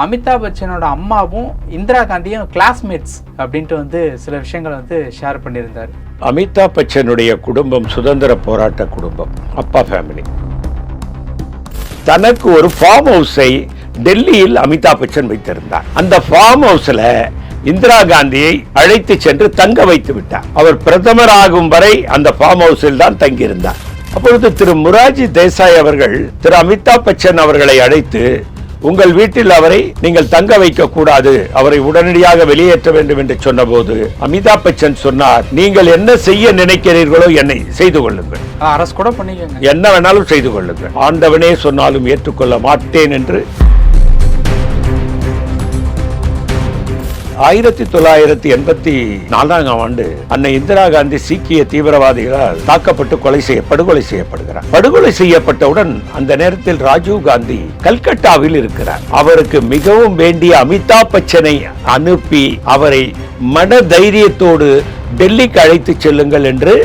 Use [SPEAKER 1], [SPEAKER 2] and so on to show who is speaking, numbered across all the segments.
[SPEAKER 1] அமிதாப் பச்சனோட அம்மாவும் இந்திரா காந்தியும் கிளாஸ்மேட்ஸ் அப்படின்ட்டு வந்து சில விஷயங்களை வந்து ஷேர் பண்ணியிருந்தார்.
[SPEAKER 2] அமிதாப் பச்சனுடைய குடும்பம் சுதந்திர போராட்ட குடும்பம், அப்பா ஃபேமிலி. தனக்கு ஒரு ஃபார்ம் ஹவுஸை டெல்லியில் அமிதாப் பச்சன் வைத்திருந்தார். அந்த ஃபார்ம் ஹவுஸ்ல இந்திரா காந்தியை அழைத்து சென்று தங்க வைத்து விட்டார். அவர் பிரதமர் ஆகும் வரை அந்த ஃபார்ம் ஹவுஸில் தான் தங்கியிருந்தார். அப்பொழுது திரு மொரார்ஜி தேசாய் அவர்கள் திரு அமிதாப் பச்சன் அவர்களை அழைத்து, உங்கள் வீட்டில் அவரை நீங்கள் தங்க வைக்க கூடாது, அவரை உடனடியாக வெளியேற்ற வேண்டும் என்று சொன்னபோது அமிதாப் பச்சன் சொன்னார், நீங்கள் என்ன செய்ய நினைக்கிறீர்களோ என்னை செய்து கொள்ளுங்கள்,
[SPEAKER 1] அரசு கூட பண்ணிக்கங்க,
[SPEAKER 2] என்ன வேணாலும் செய்து கொள்ளுங்கள், ஆண்டவனே சொன்னாலும் ஏற்றுக்கொள்ள மாட்டேன் என்று 1984 ஆண்டு அன்னை இந்திரா காந்தி சீக்கிய தீவிரவாதிகளால் தாக்கப்பட்டு படுகொலை செய்யப்படுகிறார். படுகொலை செய்யப்பட்டவுடன் அந்த நேரத்தில் ராஜீவ் காந்தி கல்கட்டாவில் இருக்கிறார். அவருக்கு மிகவும் வேண்டிய அமிதாப் பச்சனை அனுப்பி அவரை மன தைரியத்தோடு டெல்லிக்கு அழைத்து செல்லுங்கள் என்று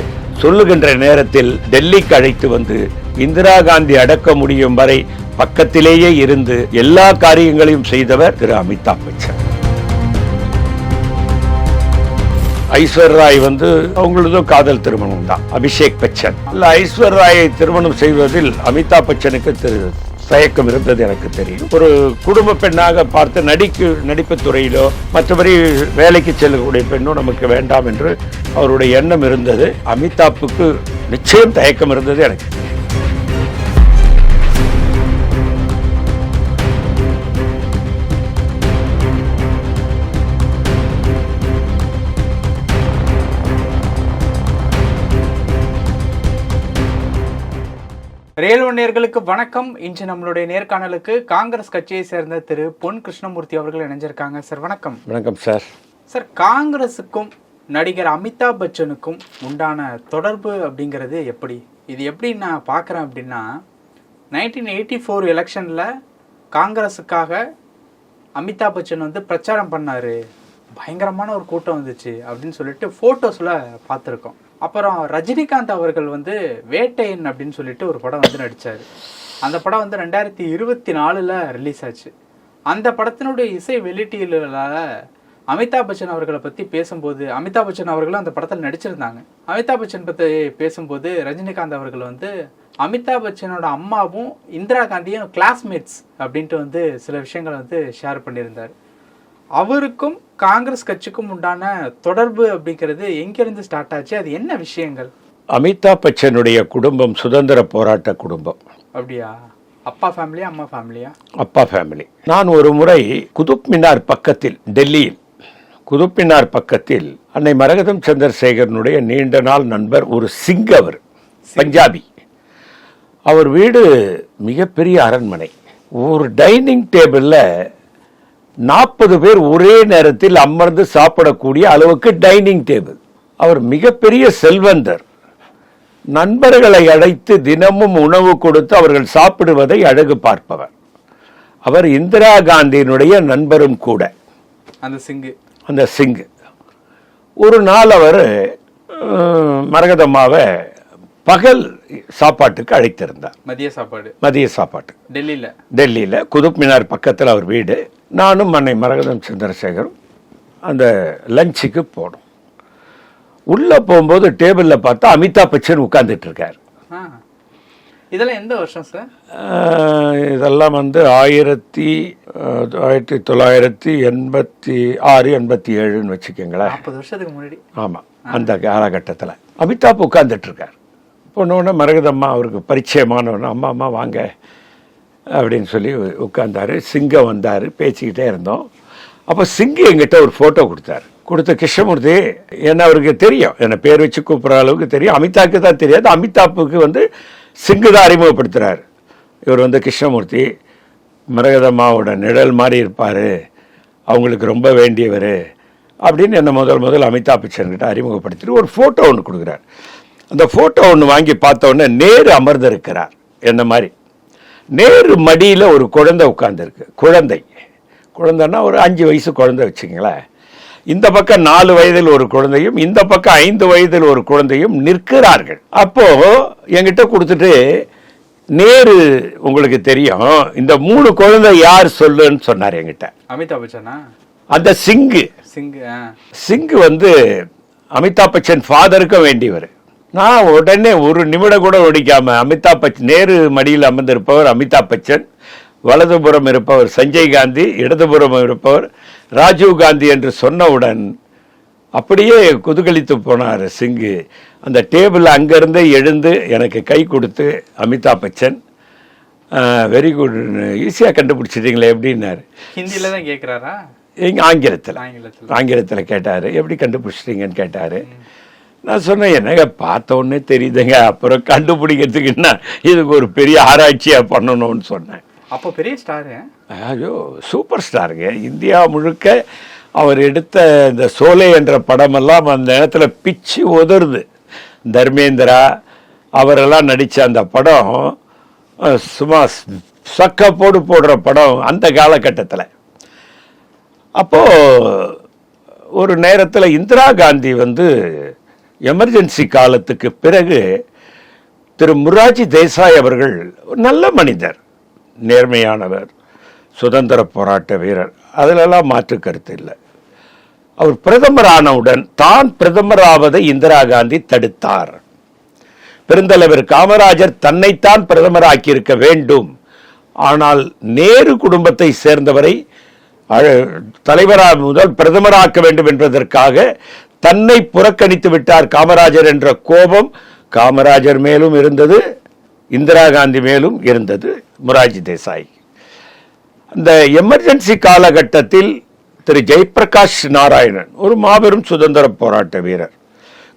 [SPEAKER 2] சொல்லுகின்ற நேரத்தில் டெல்லிக்கு அழைத்து வந்து இந்திரா காந்தி அடக்க முடியும் வரை பக்கத்திலேயே இருந்து எல்லா காரியங்களையும் செய்தவர் திரு அமிதாப் பச்சன். ஐஸ்வர் ராய் வந்து அவங்களதும் காதல் திருமணம் தான், அபிஷேக் பச்சன். ஐஸ்வர் ராயை திருமணம் செய்வதில் அமிதாப் பச்சனுக்கு தயக்கம் இருந்தது எனக்கு தெரியும். ஒரு குடும்ப பெண்ணாக பார்த்து நடிப்பு துறையிலோ மற்றபடி வேலைக்கு செல்லக்கூடிய பெண்ணும் நமக்கு வேண்டாம் என்று அவருடைய எண்ணம் இருந்தது. அமிதாப்புக்கு நிச்சயம் தயக்கம் இருந்தது எனக்கு தெரியும்.
[SPEAKER 1] ரியல் ஒன் நேயர்களுக்கு வணக்கம். இன்று நம்மளுடைய நேர்காணலுக்கு காங்கிரஸ் கட்சியை சேர்ந்த திரு பொன் கிருஷ்ணமூர்த்தி அவர்கள் இணைஞ்சிருக்காங்க. சார் வணக்கம்.
[SPEAKER 2] வணக்கம் சார்.
[SPEAKER 1] சார், காங்கிரஸுக்கும் நடிகர் அமிதாப் பச்சனுக்கும் உண்டான தொடர்பு அப்படிங்கிறது எப்படி? இது எப்படி நான் பார்க்குறேன் அப்படின்னா, 1984 எலெக்ஷனில் காங்கிரஸுக்காக அமிதாப் பச்சன் வந்து பிரச்சாரம் பண்ணார், பயங்கரமான ஒரு கூட்டம் வந்துச்சு அப்படின்னு சொல்லிட்டு ஃபோட்டோஸில் பார்த்துருக்கோம். அப்புறம் ரஜினிகாந்த் அவர்கள் வந்து வேட்டையன் அப்படின்னு சொல்லிட்டு ஒரு படம் வந்து நடித்தார். அந்த படம் வந்து 2024 ரிலீஸ் ஆச்சு. அந்த படத்தினுடைய இசை வெளியீட்டிலால் அமிதாப் பச்சன் அவர்களை பற்றி பேசும்போது, அமிதாப் பச்சன் அவர்களும் அந்த படத்தில் நடிச்சிருந்தாங்க. அமிதாப் பச்சன் பற்றி பேசும்போது ரஜினிகாந்த் அவர்கள் வந்து அமிதாப் பச்சனோட அம்மாவும் இந்திரா காந்தியும் கிளாஸ்மேட்ஸ் அப்படின்ட்டு வந்து சில விஷயங்களை வந்து ஷேர் பண்ணியிருந்தார். அவருக்கும் காங்கிரஸ் கட்சிக்கும் உண்டான தொடர்பு அப்படிங்கிறது எங்கிருந்து ஸ்டார்ட் ஆச்சு? அது என்ன விஷயங்கள்?
[SPEAKER 2] அமிதாப் பச்சனுடைய குடும்பம் சுதந்திர போராட்ட குடும்பம்.
[SPEAKER 1] அப்படியா? அப்பா ஃபேமிலியா அம்மா ஃபேமிலியா? அப்பா
[SPEAKER 2] ஃபேமிலி. நான் ஒரு முறை குதுப் மினார் பக்கத்தில், டெல்லியில் குதுப் மினார் பக்கத்தில் அன்னை மரகதம் சந்திரசேகரனுடைய நீண்ட நாள் நண்பர் ஒரு சிங், அவர் பஞ்சாபி. அவர் வீடு மிகப்பெரிய அரண்மனை. ஒரு டைனிங் டேபிள்ல 40 பேர் ஒரே நேரத்தில் அமர்ந்து சாப்பிடக்கூடிய அளவுக்கு டைனிங் டேபிள். அவர் மிகப்பெரிய செல்வந்தர். நண்பர்களை அழைத்து தினமும் உணவு கொடுத்து அவர்கள் சாப்பிடுவதை அழகு பார்ப்பவர். அவர் இந்திரா காந்தியினுடைய நண்பரும் கூட. அந்த சிங் ஒரு நாள் அவர் மரகதம்மாவை பகல் சாப்பாட்டுக்கு அழைத்திருந்தார். மதிய சாப்பாட்டு டெல்லியில குதுப் மினார் பக்கத்தில் அவர் வீடு. நானும் அன்னை மரகதம் சந்திரசேகரும் அந்த லஞ்சுக்கு போனோம். உள்ள போகும்போது டேபிள்ல பார்த்தா அமிதாப் பச்சன் உட்கார்ந்துட்டு இருக்காரு.
[SPEAKER 1] இதெல்லாம் எந்த வருஷம் சார்?
[SPEAKER 2] இதெல்லாம் வந்து 1986-87 வச்சுக்கோங்களேன்.
[SPEAKER 1] 40 வருஷத்துக்கு முன்னாடி.
[SPEAKER 2] ஆமா, அந்த காலகட்டத்தில் அமிதாப் உட்கார்ந்துட்டு இருக்காரு. பொண்ணோட மரகதம்மா அவருக்கு பரிச்சயமானவன், அம்மா வாங்க அப்படின்னு சொல்லி உட்கார்ந்தாரு. சிங்கம் வந்தார், பேசிக்கிட்டே இருந்தோம். அப்போ சிங்கு எங்கிட்ட ஒரு ஃபோட்டோ கொடுத்த கிருஷ்ணமூர்த்தி, என்ன அவருக்கு தெரியும், என்னை பேர் வச்சு கூப்பிட்ற அளவுக்கு தெரியும். அமிதாப்புக்கு தான் தெரியாது. அமிதாப்புக்கு வந்து சிங்கு தான் அறிமுகப்படுத்துகிறார். இவர் வந்து கிருஷ்ணமூர்த்தி மரகதம்மாவோட நிழல் மாதிரி இருப்பார், அவங்களுக்கு ரொம்ப வேண்டியவர் அப்படின்னு என்னை முதல் அமிதாப் பச்சன்கிட்ட அறிமுகப்படுத்திட்டு ஒரு ஃபோட்டோ ஒன்று கொடுக்குறார். அந்த ஃபோட்டோ ஒன்று வாங்கி பார்த்த உடனே நேரு அமர்ந்து இருக்கிறார். என்ன மாதிரி நேரு மடியில் ஒரு குழந்தை உட்கார்ந்துருக்கு. குழந்தைன்னா ஒரு 5 வயசு குழந்தை வச்சுங்களேன். இந்த பக்கம் 4 வயதில் ஒரு குழந்தையும் இந்த பக்கம் 5 வயதில் ஒரு குழந்தையும் நிற்கிறார்கள். அப்போ என்கிட்ட கொடுத்துட்டு, நேரு உங்களுக்கு தெரியும், இந்த 3 குழந்தை யார் சொல்லுன்னு சொன்னார் என்கிட்ட.
[SPEAKER 1] அமிதாப் பச்சனா?
[SPEAKER 2] அந்த சிங்கு வந்து அமிதாப் பச்சன் ஃபாதருக்கும் வேண்டியவர். நான் உடனே ஒரு நிமிடம் கூட ஒடிக்காம அமிதாப் பச்சன், நேரு மடியில் அமர்ந்திருப்பவர் அமிதாப் பச்சன், வலதுபுறம் இருப்பவர் சஞ்சய் காந்தி, இடதுபுறம் இருப்பவர் ராஜீவ் காந்தி என்று சொன்னவுடன் அப்படியே குதூகலித்து போனார் சிங்கு. அந்த டேபிள் அங்கேருந்து எழுந்து எனக்கு கை கொடுத்து, அமிதாப் பச்சன் வெரி குட், ஈஸியாக கண்டுபிடிச்சிட்டீங்களே எப்படின்னாரு.
[SPEAKER 1] ஹிந்தியில் தான் கேட்குறாரா?
[SPEAKER 2] ஆங்கிலத்தில் கேட்டார், எப்படி கண்டுபிடிச்சிட்டீங்கன்னு கேட்டார். நான் சொன்னேன், என்னங்க பார்த்த உடனே தெரியுதுங்க, அப்புறம் கண்டுபிடிக்கிறதுக்குன்னா இதுக்கு ஒரு பெரிய ஆராய்ச்சியாக பண்ணணும்னு சொன்னேன்.
[SPEAKER 1] அப்போ பெரிய ஸ்டாரு.
[SPEAKER 2] ஐயோ சூப்பர் ஸ்டாருங்க. இந்தியா முழுக்க அவர் எடுத்த இந்த சோலே என்ற படமெல்லாம் அந்த நேரத்தில் பிச்சு உதறுது. தர்மேந்திரா அவரெல்லாம் நடித்த அந்த படம் சும்மா சக்கப்போடு போடுற படம் அந்த காலகட்டத்தில். அப்போது ஒரு நேரத்தில் இந்திரா காந்தி வந்து எமர்ஜென்சி காலத்துக்கு பிறகு திரு மொரார்ஜி தேசாய் அவர்கள் ஒரு நல்ல மனிதர், நேர்மையானவர், சுதந்திர போராட்ட வீரர், அதிலெல்லாம் மாற்று கருத்து இல்லை. அவர் பிரதமரானவுடன் தான் பிரதமராவதை இந்திரா காந்தி தடுத்தார். பெருந்தலைவர் காமராஜர் தன்னைத்தான் பிரதமராக்கியிருக்க வேண்டும், ஆனால் நேரு குடும்பத்தை சேர்ந்தவரை தலைவராக முதல் பிரதமராக்க வேண்டும் என்பதற்காக தன்னை புறக்கணித்து விட்டார் காமராஜர் என்ற கோபம் காமராஜர் மேலும் இருந்தது, இந்திரா காந்தி மேலும் இருந்தது மொரார்ஜி தேசாய். அந்த எமர்ஜென்சி காலகட்டத்தில் திரு ஜெயபிரகாஷ் நாராயணன் ஒரு மாபெரும் சுதந்திர போராட்ட வீரர்,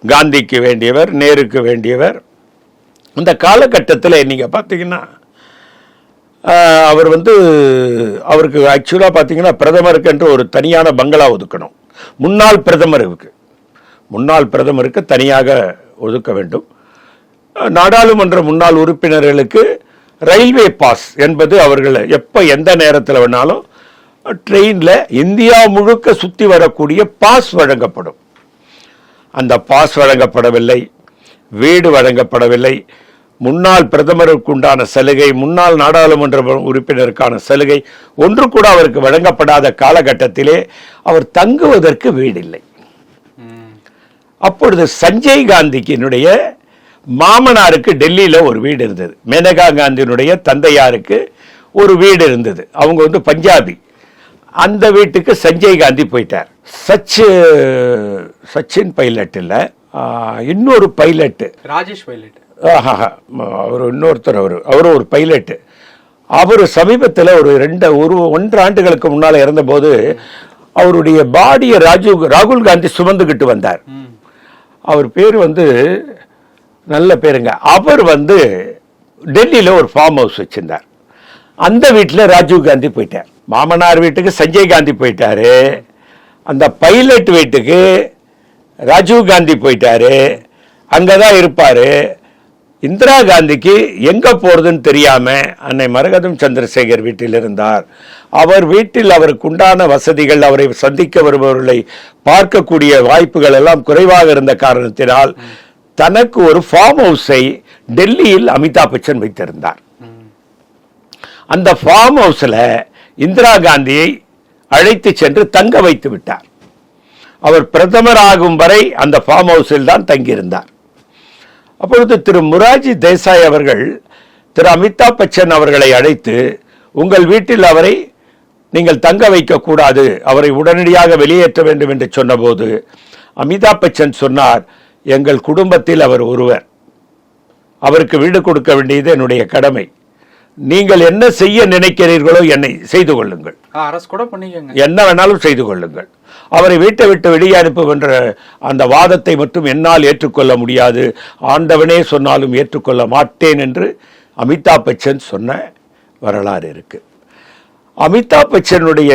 [SPEAKER 2] காந்திக்கு வேண்டியவர், நேருக்கு வேண்டியவர். அந்த காலகட்டத்தில் நீங்கள் பார்த்தீங்கன்னா அவர் வந்து அவருக்கு ஆக்சுவலாக பார்த்தீங்கன்னா பிரதமருக்கு என்று ஒரு தனியான பங்களா ஒதுக்கணும். முன்னாள் பிரதமருக்கு தனியாக ஒதுக்க வேண்டும். நாடாளுமன்ற முன்னாள் உறுப்பினர்களுக்கு ரயில்வே பாஸ் என்பது அவர்கள் எப்போ எந்த நேரத்தில் வேணாலும் ட்ரெயினில் இந்தியா முழுக்க சுற்றி வரக்கூடிய பாஸ் வழங்கப்படும். அந்த பாஸ் வழங்கப்படவில்லை, வீடு வழங்கப்படவில்லை. முன்னாள் பிரதமருக்கு உண்டான சலுகை, முன்னாள் நாடாளுமன்ற உறுப்பினருக்கான சலுகை ஒன்று கூட அவருக்கு வழங்கப்படாத காலகட்டத்திலே அவர் தங்குவதற்கு வீடில்லை. அப்பொழுது சஞ்சய் காந்திக்கினுடைய மாமனாருக்கு டெல்லியில் ஒரு வீடு இருந்தது, மேனகா காந்தியினுடைய தந்தையாருக்கு ஒரு வீடு இருந்தது. அவங்க வந்து பஞ்சாபி. அந்த வீட்டுக்கு சஞ்சய் காந்தி போயிட்டார். சச்சின் பைலட் இல்லை, இன்னொரு பைலட்டு,
[SPEAKER 1] ராஜேஷ் பைலட்,
[SPEAKER 2] அவர் இன்னொருத்தர், அவரும் ஒரு பைலட்டு. அவர் சமீபத்தில் ஒரு 1 ஆண்டுகளுக்கு முன்னால் இறந்தபோது அவருடைய பாடியை ராகுல் காந்தி சுமந்துக்கிட்டு வந்தார். அவர் பேர் வந்து நல்ல பேருங்க. அவர் வந்து டெல்லியில் ஒரு ஃபார்ம் ஹவுஸ் வச்சிருந்தார். அந்த வீட்டில் ராஜீவ் காந்தி போயிட்டார். மாமனார் வீட்டுக்கு சஞ்சய் காந்தி போயிட்டாரு, அந்த பைலட் வீட்டுக்கு ராஜீவ் காந்தி போயிட்டாரு, அங்கதான் இருப்பாரு. இந்திரா காந்திக்கு எங்க போறதுன்னு தெரியாம அன்னை மரகதம் சந்திரசேகர் வீட்டில் இருந்தார். அவர் வீட்டில் அவருக்கு உண்டான வசதிகள், அவரை சந்திக்க வருபவர்களை பார்க்கக்கூடிய வாய்ப்புகள் எல்லாம் குறைவாக இருந்த காரணத்தினால் தனக்கு ஒரு ஃபார்ம் ஹவுஸை டெல்லியில் அமிதாப் பச்சன் வைத்திருந்தார். அந்த ஃபார்ம் ஹவுஸ்ல இந்திரா காந்தியை அழைத்து சென்று தங்க வைத்து விட்டார். அவர் பிரதமர் ஆகும் வரை அந்த ஃபார்ம் ஹவுஸில் தான் தங்கியிருந்தார். அப்பொழுது திரு மொரார்ஜி தேசாய் அவர்கள் திரு அமிதாப் பச்சன் அவர்களை அழைத்து, உங்கள் வீட்டில் அவரை நீங்கள் தங்க வைக்கக்கூடாது, அவரை உடனடியாக வெளியேற்ற வேண்டும் என்று சொன்னபோது அமிதாப் பச்சன் சொன்னார், எங்கள் குடும்பத்தில் அவர் ஒருவர், அவருக்கு வீடு கொடுக்க வேண்டியது என்னுடைய கடமை. நீங்கள் என்ன செய்ய நினைக்கிறீர்களோ என்னை செய்து கொள்ளுங்கள், என்ன வேணாலும் செய்து கொள்ளுங்கள். அவரை வீட்டை விட்டு வெளியே அனுப்பும் என்ற அந்த வாதத்தை மட்டும் என்னால் ஏற்றுக்கொள்ள முடியாது, ஆண்டவனே சொன்னாலும் ஏற்றுக்கொள்ள மாட்டேன் என்று அமிதாப் பச்சன் சொன்ன வரலாறு இருக்கு. அமிதாப் பச்சனுடைய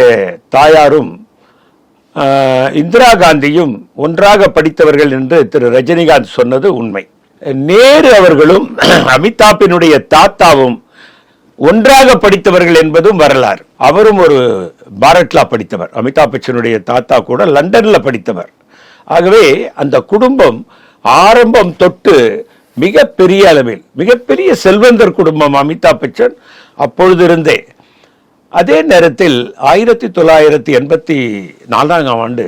[SPEAKER 2] தாயாரும் இந்திரா காந்தியும் ஒன்றாக படித்தவர்கள் என்று திரு ரஜினிகாந்த் சொன்னது உண்மை. நேரு அவர்களும் அமிதாப்பினுடைய தாத்தாவும் ஒன்றாக படித்தவர்கள் என்பதும் வரலாறு. அவரும் ஒரு பாரட்லா படித்தவர், அமிதாப் பச்சனுடைய தாத்தா கூட லண்டன்ல படித்தவர். ஆகவே அந்த குடும்பம் ஆரம்பம் தொட்டு மிகப்பெரிய அளவில் மிகப்பெரிய செல்வந்தர் குடும்பம் அமிதாப் பச்சன் அப்பொழுது இருந்தே. அதே நேரத்தில் 1984 ஆண்டு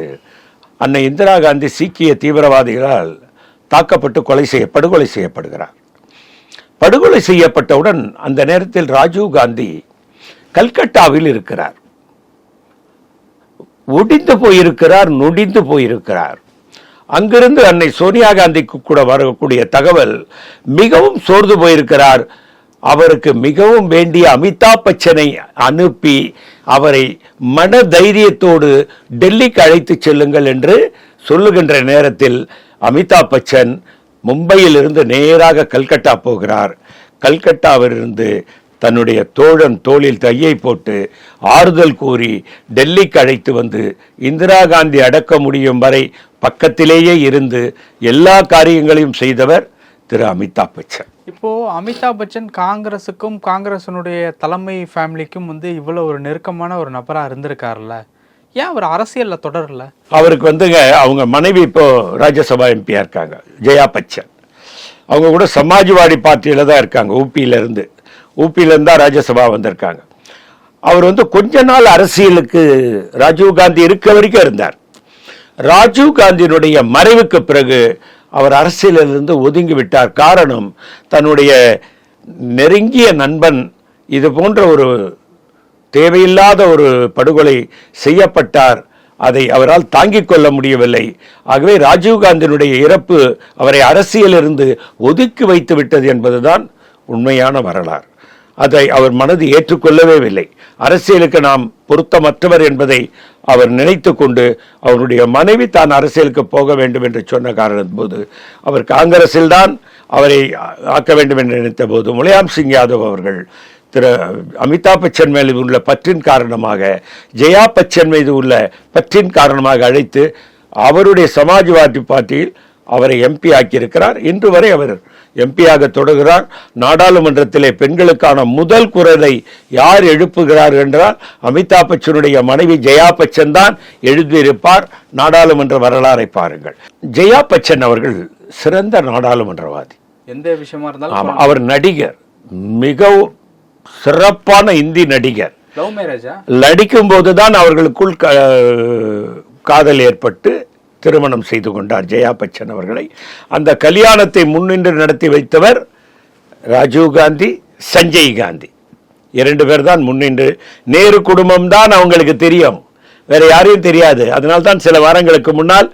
[SPEAKER 2] அன்னை இந்திரா காந்தி சீக்கிய தீவிரவாதிகளால் தாக்கப்பட்டு படுகொலை செய்யப்படுகிறார். படுகொலை செய்யப்பட்டவுடன் அந்த நேரத்தில் ராஜீவ் காந்தி கல்கட்டாவில் இருக்கிறார். ஒடிந்து நொடிந்து போயிருக்கிறார். அங்கிருந்து அன்னை சோனியா காந்திக்கு கூட வரக்கூடிய தகவல், மிகவும் சோர்ந்து போயிருக்கிறார். அவருக்கு மிகவும் வேண்டிய அமிதாப் பச்சனை அனுப்பி அவரை மன தைரியத்தோடு டெல்லிக்கு அழைத்து செல்லுங்கள் என்று சொல்லுகின்ற நேரத்தில் அமிதாப் பச்சன் மும்பையில் இருந்து நேராக கல்கட்டா போகிறார். கல்கட்டாவிலிருந்து தன்னுடைய தோழன் தோளில் கையை போட்டு ஆறுதல் கூறி டெல்லிக்கு அழைத்து வந்து இந்திரா காந்தி அடக்க முடியும் வரை பக்கத்திலேயே இருந்து எல்லா காரியங்களையும் செய்தவர் திரு அமிதாப் பச்சன்.
[SPEAKER 1] இப்போ அமிதாப் பச்சன் காங்கிரஸுக்கும் காங்கிரஸினுடைய தலைமை ஃபேமிலிக்கும் இவ்வளவு ஒரு நெருக்கமான ஒரு நபரா இருந்திருக்காருல்ல, ஏன் அவர் அரசியல்ல தொடரல?
[SPEAKER 2] அவருக்கு அவங்க மனைவி இப்போ ராஜ்யசபா எம்பியா இருக்காங்க, ஜெயா பச்சன். அவங்க கூட சமாஜ்வாடி பார்ட்டியில தான் இருக்காங்க. ஊபியிலிருந்து தான் ராஜ்யசபா வந்திருக்காங்க. அவர் கொஞ்ச நாள் அரசியலுக்கு ராஜீவ் காந்தி இருக்க வரைக்கும் இருந்தார். ராஜீவ் காந்தியினுடைய மறைவுக்கு பிறகு அவர் அரசியலிலிருந்து ஒதுங்கி விட்டார். காரணம், தன்னுடைய நெருங்கிய நண்பன் இது போன்ற ஒரு தேவையில்லாத ஒரு படுகொலை செய்யப்பட்டார். அதை அவரால் தாங்கிக் கொள்ள முடியவில்லை. ஆகவே ராஜீவ் காந்தியினுடைய இறப்பு அவரை அரசியலிருந்து ஒதுக்கி வைத்து விட்டது என்பதுதான் உண்மையான வரலாறு. அதை அவர் மனது ஏற்றுக்கொள்ளவே இல்லை. அரசியலுக்கு நாம் பொருத்தமற்றவர் என்பதை அவர் நினைத்து கொண்டு அவருடைய மனைவி தான் அரசியலுக்கு போக வேண்டும் என்று சொன்ன காரணம் போது அவர் காங்கிரஸில் தான் அவரை ஆக்க வேண்டும் என்று நினைத்த போது முலாயம் சிங் யாதவ் அவர்கள் திரு அமிதாப் பச்சன் மேல் உள்ள பற்றின் காரணமாக, ஜெயா பச்சன் மீது உள்ள பற்றின் காரணமாக அழைத்து அவருடைய சமாஜ்வாடி பார்ட்டியில் அவரை எம்பி ஆக்கியிருக்கிறார். இன்று வரை அவர் எம்பியாக தொடர்கிறார். நாடாளுமன்றத்திலே பெண்களுக்கான முதல் குரலை யார் எழுப்புகிறார் என்றால் அமிதாப் பச்சனுடைய மனைவி ஜெயா பச்சன் தான் எழுதியிருப்பார். நாடாளுமன்ற வரலாறை பாருங்கள். ஜெயா பச்சன் அவர்கள் சிறந்த நாடாளுமன்றவாதி.
[SPEAKER 1] எந்த விஷயமா இருந்தாலும்
[SPEAKER 2] அவர் நடிகர், மிகவும் சிறப்பான இந்தி நடிகர்.
[SPEAKER 1] லவ் மேரேஜா?
[SPEAKER 2] நடிக்கும் போதுதான் அவர்களுக்குள் காதல் ஏற்பட்டு திருமணம் செய்து கொண்டார் ஜெயா பச்சன் அவர்களை. அந்த கல்யாணத்தை முன்னின்று நடத்தி வைத்தவர் ராஜீவ் காந்தி, சஞ்சய் காந்தி, 2 பேர் தான் முன்னின்று. நேரு குடும்பம் தான் அவங்களுக்கு தெரியும், வேற யாரையும் தெரியாது. அதனால்தான் சில வாரங்களுக்கு முன்னால்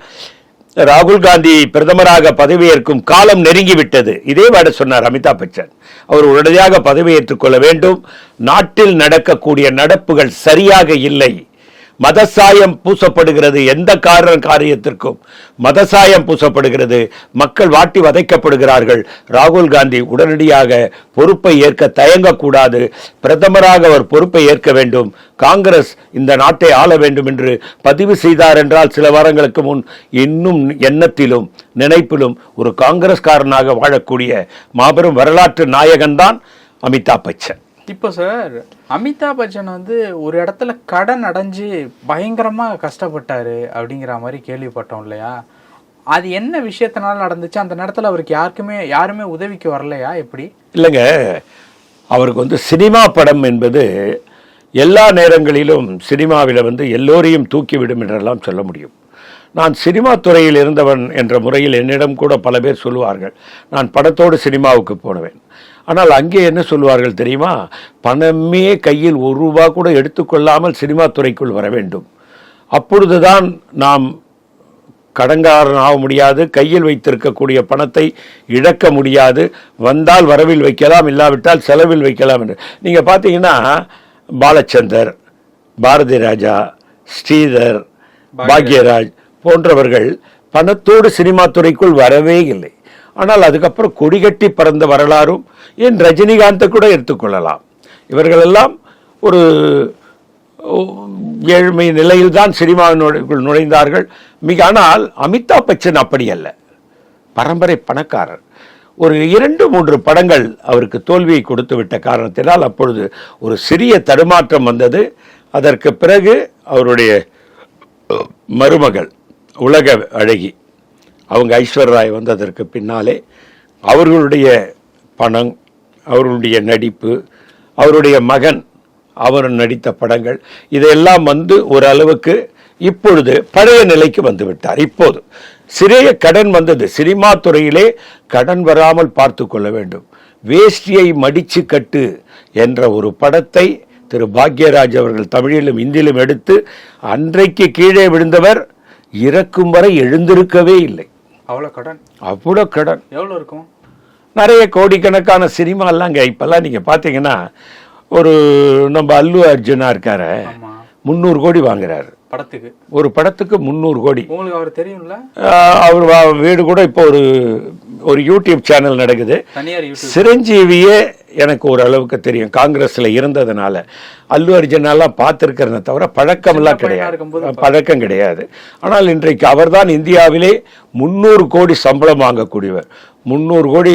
[SPEAKER 2] ராகுல் காந்தி பிரதமராக பதவியேற்கும் காலம் நெருங்கிவிட்டது. இதே வாட சொன்னார் அமிதாப் பச்சன். அவர் உடனடியாக பதவியேற்றுக் கொள்ள வேண்டும். நாட்டில் நடக்கக்கூடிய நடப்புகள் சரியாக இல்லை. மதசாயம் பூசப்படுகிறது. எந்த காரியத்திற்கும் மதசாயம் பூசப்படுகிறது. மக்கள் வாட்டி வதைக்கப்படுகிறார்கள். ராகுல் காந்தி உடனடியாக பொறுப்பை ஏற்க தயங்கக்கூடாது. பிரதமராக அவர் பொறுப்பை ஏற்க வேண்டும். காங்கிரஸ் இந்த நாட்டை ஆள வேண்டும் என்று பதிவு செய்தார் என்றால் சில வாரங்களுக்கு முன் இன்னும் எண்ணத்திலும் நினைப்பிலும் ஒரு காங்கிரஸ்காரனாக வாழக்கூடிய மாபெரும் வரலாற்று நாயகன் தான் அமிதாப் பச்சன்.
[SPEAKER 1] இப்போ சார், அமிதாப் பச்சன் ஒரு இடத்துல கடன் அடைஞ்சு பயங்கரமா கஷ்டப்பட்டாரு அப்படிங்கிற மாதிரி கேள்விப்பட்டோம் இல்லையா? அது என்ன விஷயத்தினால நடந்துச்சு? அந்த நேரத்தில் அவருக்கு யாருமே உதவிக்கு வரலையா? எப்படி?
[SPEAKER 2] இல்லைங்க, அவருக்கு சினிமா படம் என்பது எல்லா நேரங்களிலும் சினிமாவில் எல்லோரையும் தூக்கிவிடும் என்றெல்லாம் சொல்ல முடியும். நான் சினிமா துறையில் இருந்தவன் என்ற முறையில் என்னிடம் கூட பல பேர் சொல்லுவார்கள், நான் படத்தோடு சினிமாவுக்கு போனவேன். ஆனால் அங்கே என்ன சொல்லுவார்கள் தெரியுமா? பணமே கையில் ₹1 கூட எடுத்துக்கொள்ளாமல் சினிமா துறைக்குள் வர வேண்டும். அப்பொழுதுதான் நாம் கடன்காரன் ஆக முடியாது, கையில் வைத்திருக்கக்கூடிய பணத்தை இழக்க முடியாது. வந்தால் வரவில் வைக்கலாம், இல்லாவிட்டால் செலவில் வைக்கலாம் என்று. நீங்கள் பார்த்தீங்கன்னா பாலச்சந்தர், பாரதி ராஜா, ஸ்ரீதர், பாக்யராஜ் போன்றவர்கள் பணத்தோடு சினிமா துறைக்குள் வரவே இல்லை. ஆனால் அதுக்கப்புறம் கொடிகட்டி பறந்த வரலாறும், ஏன் ரஜினிகாந்தை கூட எடுத்துக்கொள்ளலாம். இவர்களெல்லாம் ஒரு ஏழ்மை நிலையில் தான் சினிமாவினுள் நுழைந்தார்கள். ஆனால் அமிதாப் பச்சன் அப்படி அல்ல, பரம்பரை பணக்காரர். ஒரு 2-3 படங்கள் அவருக்கு தோல்வியை கொடுத்து விட்ட காரணத்தினால் அப்பொழுது ஒரு சிறிய தடுமாற்றம் வந்தது. அதற்கு பிறகு அவருடைய மருமகள் உலக அழகி அவங்க ஐஸ்வர்யா வந்ததற்கு பின்னாலே அவர்களுடைய பணம், அவர்களுடைய நடிப்பு, அவருடைய மகன் அவர் நடித்த படங்கள் இதெல்லாம் வந்து ஓரளவுக்கு இப்பொழுது பழைய நிலைக்கு வந்து விட்டார். இப்போது சிறிய கடன் வந்தது. சினிமா துறையிலே கடன் வராமல் பார்த்து கொள்ள வேண்டும். வேஷ்டியை மடிச்சு கட்டு என்ற ஒரு படத்தை திரு பாக்யராஜ் அவர்கள் தமிழிலும் இந்தியிலும் எடுத்து அன்றைக்கு கீழே விழுந்தவர் இறக்கும் வரை எழுந்திருக்கவே இல்லை.
[SPEAKER 1] அவ்வளோ கடன்.
[SPEAKER 2] அவ்வளோ கடன்.
[SPEAKER 1] எவ்வளோ இருக்கும்?
[SPEAKER 2] நிறைய கோடிக்கணக்கான சினிமாலாங்க இப்பெல்லாம் நீங்க பாத்தீங்கன்னா ஒரு நம்ம அல்லு அர்ஜுனா இருக்காரு, 300 கோடி வாங்குறாரு
[SPEAKER 1] படத்துக்கு.
[SPEAKER 2] ஒரு படத்துக்கு 300 கோடி.
[SPEAKER 1] உங்களுக்கு அவர் தெரியும்ல?
[SPEAKER 2] அவர் வீடு கூட இப்போ ஒரு யூடியூப் சேனல் நடக்குது. சிரஞ்சீவியே எனக்கு ஒரு அளவுக்கு தெரியும், காங்கிரஸ்ல இருந்ததுனால. அல்லு அர்ஜுனாலாம் பார்த்திருக்கிறத தவிர பழக்கம்லாம் கிடையாது, பழக்கம் கிடையாது. ஆனால் இன்றைக்கு அவர்தான் இந்தியாவிலே 300 கோடி சம்பளம் வாங்கக்கூடியவர். 300 கோடி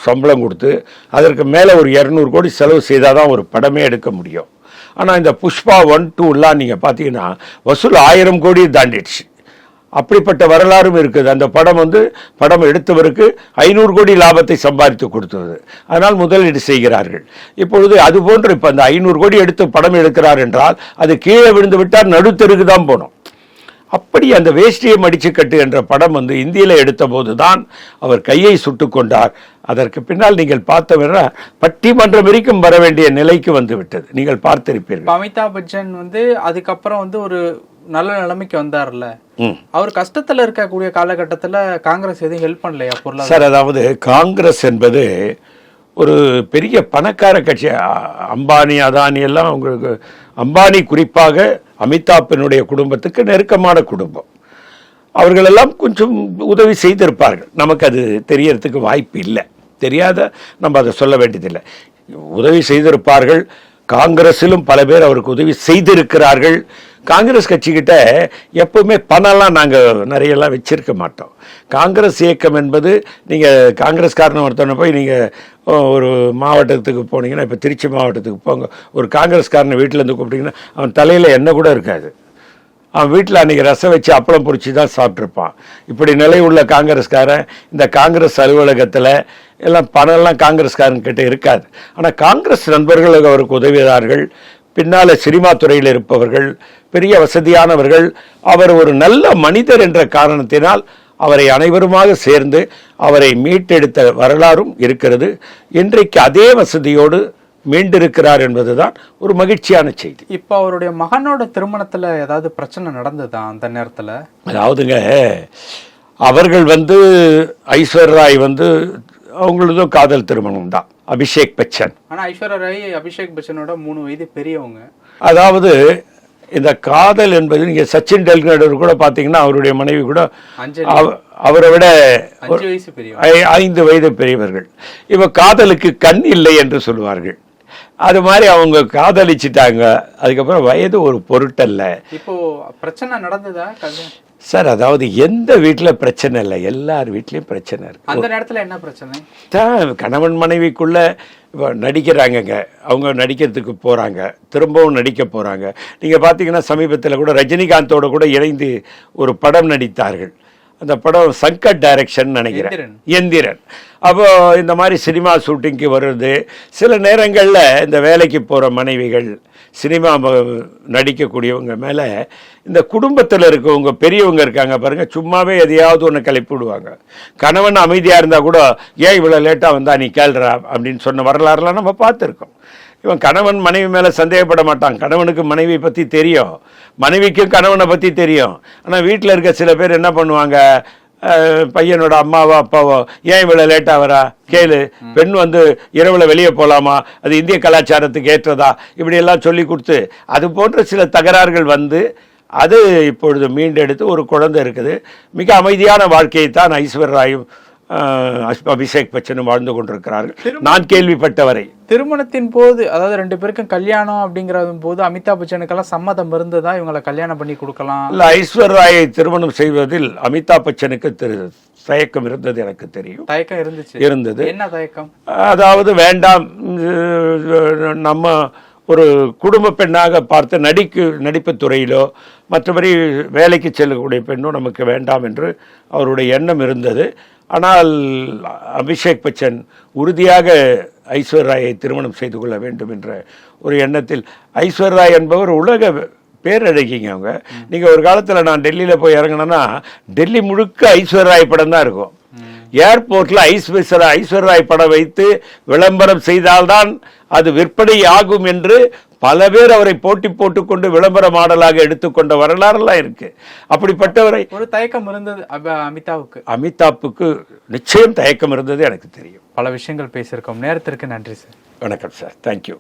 [SPEAKER 2] சம்பளம் கொடுத்து அதற்கு மேல ஒரு 200 கோடி செலவு செய்தாதான் ஒரு படமே எடுக்க முடியும். ஆனால் இந்த புஷ்பா 1, 2லாம் நீங்கள் பார்த்தீங்கன்னா வசூல் 1000 கோடி தாண்டிடுச்சு. அப்படிப்பட்ட வரலாறும் இருக்குது. அந்த படம் எடுத்தவருக்கு 500 கோடி லாபத்தை சம்பாதித்து கொடுத்தது. அதனால் முதலீடு செய்கிறார்கள். இப்பொழுது அது போன்று இப்போ அந்த 500 கோடி எடுத்து படம் எடுக்கிறார் என்றால் அது கீழே விழுந்து விட்டால் நடுத்தருக்கு தான் போனோம். அப்படி அந்த வேஷ்டியை மடிச்சு கட்டு என்ற படம் இந்தியில எடுத்த போதுதான் அவர் கையை சுட்டு கொண்டார். அதற்கு பின்னால் நீங்கள் பார்த்தவர பட்டிமன்றம் வரைக்கும் வர வேண்டிய நிலைக்கு வந்து விட்டது. நீங்கள் பார்த்திருப்பீர்கள்.
[SPEAKER 1] அமிதாப் பச்சன் அதுக்கப்புறம் ஒரு நல்ல நிலைமைக்கு வந்தார்ல. அவர் கஷ்டத்துல இருக்கக்கூடிய காலகட்டத்துல காங்கிரஸ் எதுவும் ஹெல்ப் பண்ணலையா பொருளாதார?
[SPEAKER 2] சார், அதாவது காங்கிரஸ் என்பது ஒரு பெரிய பணக்கார கட்சி. அம்பானி, அதானி எல்லாம் உங்களுக்கு, அம்பானி குறிப்பாக அமிதாப்பினுடைய குடும்பத்துக்கு நெருக்கமான குடும்பம். அவர்களெல்லாம் கொஞ்சம் உதவி செய்திருப்பார்கள். நமக்கு அது தெரியறதுக்கு வாய்ப்பு இல்லை. தெரியாத நம்ம அதை சொல்ல வேண்டியதில்லை. உதவி செய்திருப்பார்கள். காங்கிரஸிலும் பல பேர் அவருக்கு உதவி செய்திருக்கிறார்கள். காங்கிரஸ் கட்சிக்கிட்ட எப்பவுமே பணம்லாம் நாங்கள் நிறையெல்லாம் வச்சிருக்க மாட்டோம். காங்கிரஸ் இயக்கம் என்பது, நீங்கள் காங்கிரஸ்காரனை ஒருத்தனை போய் நீங்கள் ஒரு மாவட்டத்துக்கு போனீங்கன்னா, இப்போ திருச்சி மாவட்டத்துக்கு போங்க, ஒரு காங்கிரஸ்காரனை வீட்டிலேருந்து கூப்பிட்டீங்கன்னா அவன் தலையில் எண்ணெய் கூட இருக்காது. அவன் வீட்டில் அன்றைக்கி ரசம் வச்சு அப்பளம் பொரிச்சு தான் சாப்பிட்ருப்பான். இப்படி நிலை உள்ள காங்கிரஸ்காரன் இந்த காங்கிரஸ் அலுவலகத்தில் எல்லாம் பணம்லாம் காங்கிரஸ்காரன்கிட்ட இருக்காது. ஆனால் காங்கிரஸ் நண்பர்கள் அவருக்கு உதவியார்கள். பின்னால் சினிமா துறையில் இருப்பவர்கள், பெரிய வசதியானவர்கள். அவர் ஒரு நல்ல மனிதர் என்ற காரணத்தினால் அவரை அனைவருமாக சேர்ந்து அவரை மீட்டெடுத்த வரலாறும் இருக்கிறது. இன்றைக்கு அதே வசதியோடு மீண்டிருக்கிறார் என்பதுதான் ஒரு மகிழ்ச்சியான செய்தி.
[SPEAKER 1] இப்போ அவருடைய மகனோட திருமணத்துல ஏதாவது பிரச்சனை நடந்ததா அந்த நேரத்துல?
[SPEAKER 2] அதாவதுங்க, அவர்கள் ஐஸ்வர்யா ராய் அவங்களதும் காதல் திருமணம் தான், அபிஷேக் பச்சன்.
[SPEAKER 1] ஆனா ஐஸ்வர்யா ராய் அபிஷேக் பச்சனோட 3 வயது பெரியவங்க.
[SPEAKER 2] அதாவது இந்த காதல் என்பது, நீங்க சச்சின் டெண்டுல்கர் கூட பாத்தீங்கன்னா அவருடைய மனைவி கூட அவரை விட 5 வயது பெரியவர்கள். இவ காதலுக்கு கண் இல்லை என்று சொல்லுவார்கள். அது மாதிரி அவங்க காதலிச்சிட்டாங்க. அதுக்கப்புறம் வயது ஒரு பொருட்டல்ல.
[SPEAKER 1] இப்போ பிரச்சனை நடந்ததா
[SPEAKER 2] சார்? அதாவது எந்த வீட்டுல பிரச்சனை இல்லை, எல்லார் வீட்லயும் பிரச்சனை இருக்கு.
[SPEAKER 1] அந்த நேரத்துல என்ன பிரச்சனை?
[SPEAKER 2] கணவன் மனைவிக்குள்ள நடிக்கிறாங்கங்க. அவங்க நடிக்கிறதுக்கு போறாங்க, திரும்பவும் நடிக்க போறாங்க. நீங்க பாத்தீங்கன்னா சமீபத்தில் கூட ரஜினிகாந்தோட கூட இணைந்து ஒரு படம் நடித்தார்கள். அந்த படம் சங்கர் டைரக்ஷன் நினைக்கிறேன், எந்திரன். அப்போ இந்த மாதிரி சினிமா ஷூட்டிங்க்கு வருது. சில நேரங்களில் இந்த வேலைக்கு போகிற மனைவிகள், சினிமா நடிக்கக்கூடியவங்க மேலே இந்த குடும்பத்தில் இருக்கவங்க பெரியவங்க இருக்காங்க பாருங்கள், சும்மாவே எதையாவது ஒன்று கிளப்பி விடுவாங்க. கணவன் அமைதியாக இருந்தால் கூட ஏன் இவ்வளோ லேட்டாக வந்தா நீ கேள்றா அப்படின்னு சொன்ன வரலாறுலாம் நம்ம பார்த்துருக்கோம். இவன் கணவன் மனைவி மேலே சந்தேகப்பட மாட்டான். கணவனுக்கு மனைவி பற்றி தெரியும், மனைவிக்கும் கணவனை பற்றி தெரியும். ஆனால் வீட்டில் இருக்க சில பேர் என்ன பண்ணுவாங்க, பையனோட அம்மாவோ அப்பாவோ ஏன் இவ்வளோ லேட்டாக வரா கேளு, பெண் இரவில் வெளியே போகலாமா, அது இந்திய கலாச்சாரத்துக்கு ஏற்றதா, இப்படியெல்லாம் சொல்லி கொடுத்து அது போன்ற சில தகராறுகள் அது இப்பொழுது மீண்டெடுத்து ஒரு குழந்தை இருக்குது. மிக அமைதியான வாழ்க்கையை தான் ஐஸ்வர்யா ராயும் அபிஷேக் பச்சனும் வாழ்ந்து கொண்டிருக்கிறார்கள் நான் கேள்விப்பட்டவரை.
[SPEAKER 1] திருமணத்தின் போது, அதாவது 2 பேருக்கும் கல்யாணம் அப்படிங்கிற போது அமிதாப் பச்சனுக்கெல்லாம் சம்மதம் இருந்ததா இவங்களை கல்யாணம் பண்ணி கொடுக்கலாம்?
[SPEAKER 2] இல்ல, ஐஸ்வர்யா ராயை திருமணம் செய்வதில் அமிதாப் பச்சனுக்கு தயக்கம் இருந்தது, எனக்கு தெரியும்.
[SPEAKER 1] தயக்கம் இருந்தது.
[SPEAKER 2] என்ன
[SPEAKER 1] தயக்கம்?
[SPEAKER 2] அதாவது வேண்டாம், நம்ம ஒரு குடும்ப பெண்ணாக பார்த்து நடிப்பு துறையிலோ மற்றபடி வேலைக்கு செல்லக்கூடிய பெண்ணோ நமக்கு வேண்டாம் என்று அவருடைய எண்ணம் இருந்தது. ஆனால் அபிஷேக் பச்சன் உறுதியாக ஐஸ்வர்யாவை திருமணம் செய்து கொள்ள வேண்டும் என்ற ஒரு எண்ணத்தில், ஐஸ்வர்யா என்பவர் உலக பேரழகிங்க அவங்க. நீங்கள் ஒரு காலத்தில் நான் டெல்லியில் போய் இறங்கினேன்னா டெல்லி முழுக்க ஐஸ்வர்யா படம் தான் இருக்கும். ஏர்போர்ட்டில் ஐஸ்வர்யா படம் வைத்து விளம்பரம் செய்தால்தான் அது விற்பனை ஆகும் என்று பல பேர் அவரை போட்டி போட்டுக்கொண்டு விளம்பர மாடலாக எடுத்துக்கொண்ட வரலாறுலாம் இருக்கு. அப்படிப்பட்டவரை
[SPEAKER 1] ஒரு தயக்கம் இருந்தது
[SPEAKER 2] அமிதாப்புக்கு நிச்சயம் தயக்கம் இருந்தது எனக்கு தெரியும்.
[SPEAKER 1] பல விஷயங்கள் பேசியிருக்கோம். நேரத்திற்கு நன்றி சார்.
[SPEAKER 2] வணக்கம் சார். தேங்க்யூ.